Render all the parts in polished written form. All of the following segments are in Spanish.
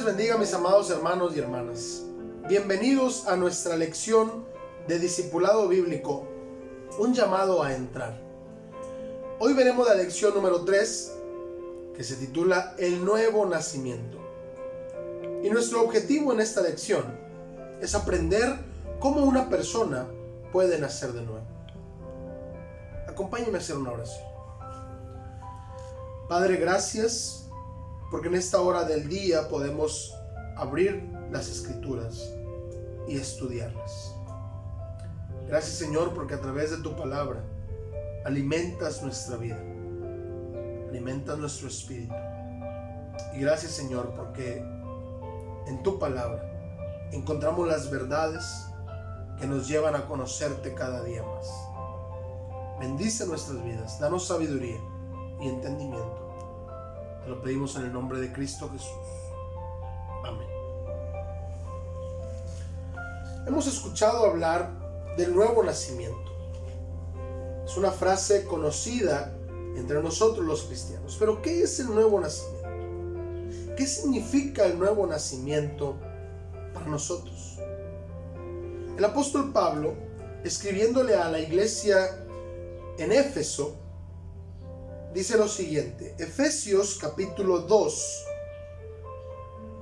bendiga, mis amados hermanos y hermanas. Bienvenidos a nuestra lección de discipulado bíblico, un llamado a entrar. Hoy veremos la lección número 3, que se titula El nuevo nacimiento. Y nuestro objetivo en esta lección es aprender cómo una persona puede nacer de nuevo. Acompáñenme a hacer una oración. Padre, gracias porque en esta hora del día podemos abrir las Escrituras y estudiarlas. Gracias, Señor, porque a través de tu palabra alimentas nuestra vida, alimentas nuestro espíritu. Y gracias, Señor, porque en tu palabra encontramos las verdades que nos llevan a conocerte cada día más. Bendice nuestras vidas, danos sabiduría y entendimiento. Te lo pedimos en el nombre de Cristo Jesús. Amén. Hemos escuchado hablar del nuevo nacimiento. Es una frase conocida entre nosotros los cristianos. Pero ¿qué es el nuevo nacimiento? ¿Qué significa el nuevo nacimiento para nosotros? El apóstol Pablo, escribiéndole a la iglesia en Éfeso, dice lo siguiente, Efesios capítulo 2,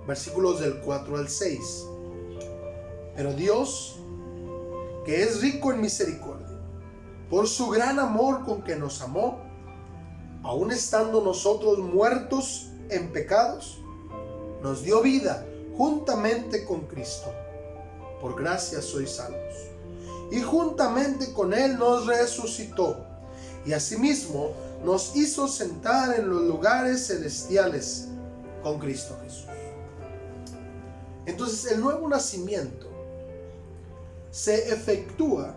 versículos del 4 al 6. Pero Dios, que es rico en misericordia, por su gran amor con que nos amó, aun estando nosotros muertos en pecados, nos dio vida juntamente con Cristo. Por gracia sois salvos. Y juntamente con Él nos resucitó, y asimismo nos hizo sentar en los lugares celestiales con Cristo Jesús. Entonces el nuevo nacimiento se efectúa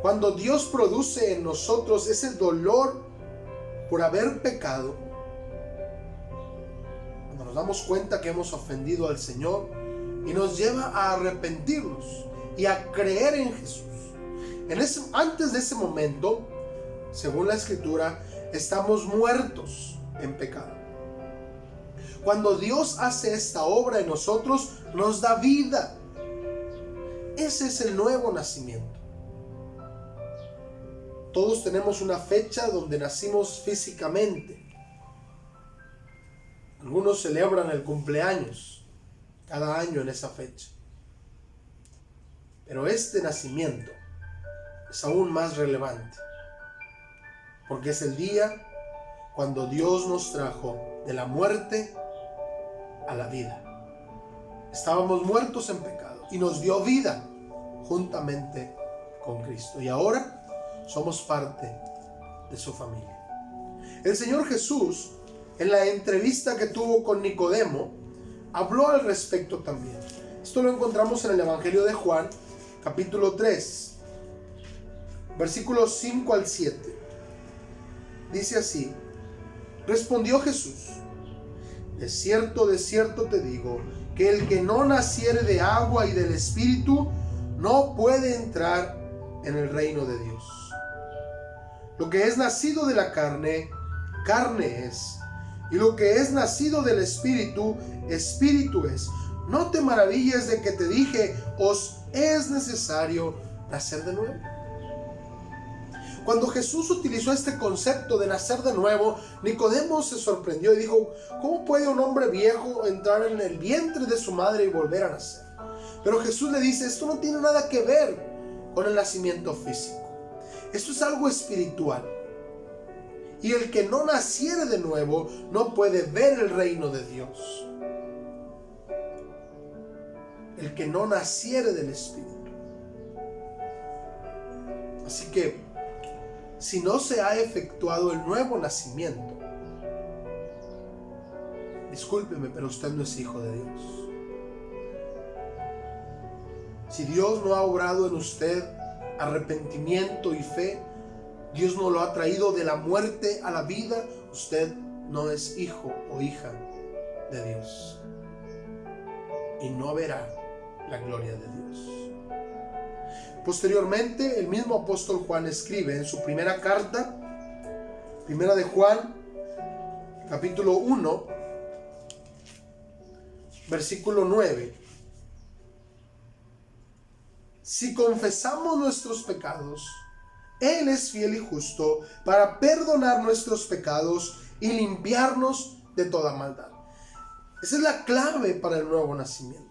cuando Dios produce en nosotros ese dolor por haber pecado, cuando nos damos cuenta que hemos ofendido al Señor y nos lleva a arrepentirnos y a creer en Jesús. Antes de ese momento, según la Escritura, estamos muertos en pecado. Cuando Dios hace esta obra en nosotros, nos da vida. Ese es el nuevo nacimiento. Todos tenemos una fecha donde nacimos físicamente. Algunos celebran el cumpleaños cada año en esa fecha. Pero este nacimiento es aún más relevante, porque es el día cuando Dios nos trajo de la muerte a la vida. Estábamos muertos en pecado y nos dio vida juntamente con Cristo. Y ahora somos parte de su familia. El Señor Jesús, en la entrevista que tuvo con Nicodemo, habló al respecto también. Esto lo encontramos en el Evangelio de Juan, capítulo 3, versículos 5 al 7. Dice así: respondió Jesús: de cierto te digo, que el que no naciere de agua y del Espíritu no puede entrar en el reino de Dios. Lo que es nacido de la carne, carne es, y lo que es nacido del Espíritu, espíritu es. No te maravilles de que te dije, os es necesario nacer de nuevo. Cuando Jesús utilizó este concepto de nacer de nuevo, Nicodemo se sorprendió y dijo: ¿cómo puede un hombre viejo entrar en el vientre de su madre y volver a nacer? Pero Jesús le dice: esto no tiene nada que ver con el nacimiento físico. Esto es algo espiritual. Y el que no naciere de nuevo no puede ver el reino de Dios. El que no naciere del Espíritu. Así que, si no se ha efectuado el nuevo nacimiento, discúlpeme, pero usted no es hijo de Dios. Si Dios no ha obrado en usted arrepentimiento y fe, Dios no lo ha traído de la muerte a la vida, usted no es hijo o hija de Dios. Y no verá la gloria de Dios. Posteriormente, el mismo apóstol Juan escribe en su primera carta, Primera de Juan, capítulo 1, versículo 9. Si confesamos nuestros pecados, Él es fiel y justo para perdonar nuestros pecados y limpiarnos de toda maldad. Esa es la clave para el nuevo nacimiento.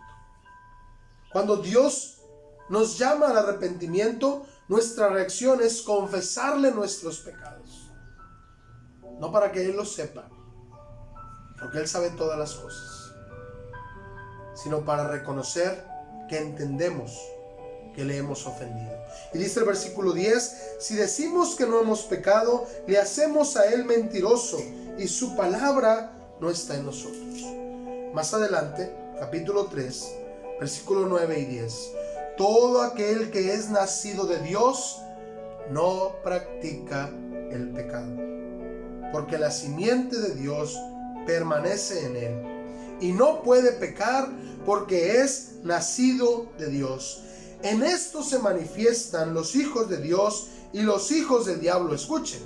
Cuando Dios nos llama al arrepentimiento, nuestra reacción es confesarle nuestros pecados. No para que Él lo sepa, porque Él sabe todas las cosas, sino para reconocer que entendemos que le hemos ofendido. Y dice el versículo 10, si decimos que no hemos pecado, le hacemos a Él mentiroso y su palabra no está en nosotros. Más adelante, capítulo 3, versículo 9 y 10. Todo aquel que es nacido de Dios no practica el pecado, porque la simiente de Dios permanece en él y no puede pecar porque es nacido de Dios. En esto se manifiestan los hijos de Dios y los hijos del diablo. Escuchen: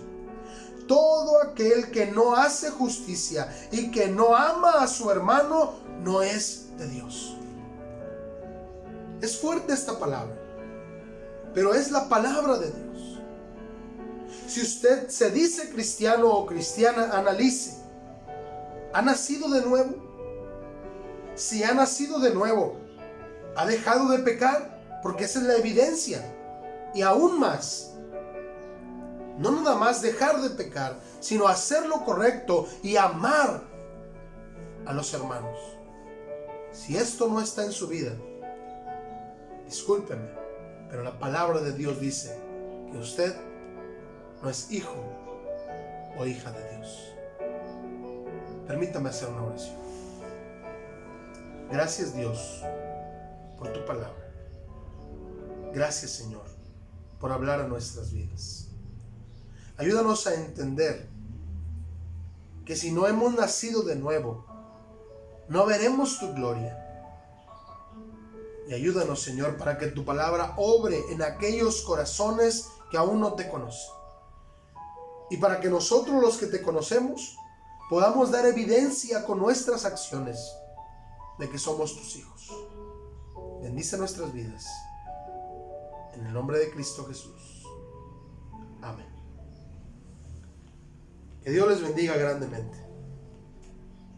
todo aquel que no hace justicia y que no ama a su hermano no es de Dios. Es fuerte esta palabra, pero es la palabra de Dios. Si usted se dice cristiano o cristiana, analice: ¿ha nacido de nuevo? Si ha nacido de nuevo, ¿ha dejado de pecar? Porque esa es la evidencia. Y aún más, no nada más dejar de pecar, sino hacer lo correcto y amar a los hermanos. Si esto no está en su vida, discúlpeme, pero la palabra de Dios dice que usted no es hijo o hija de Dios. Permítame hacer una oración. Gracias, Dios, por tu palabra. Gracias, Señor, por hablar a nuestras vidas. Ayúdanos a entender que si no hemos nacido de nuevo, no veremos tu gloria. Y ayúdanos, Señor, para que tu palabra obre en aquellos corazones que aún no te conocen. Y para que nosotros, los que te conocemos, podamos dar evidencia con nuestras acciones de que somos tus hijos. Bendice nuestras vidas. En el nombre de Cristo Jesús. Amén. Que Dios les bendiga grandemente.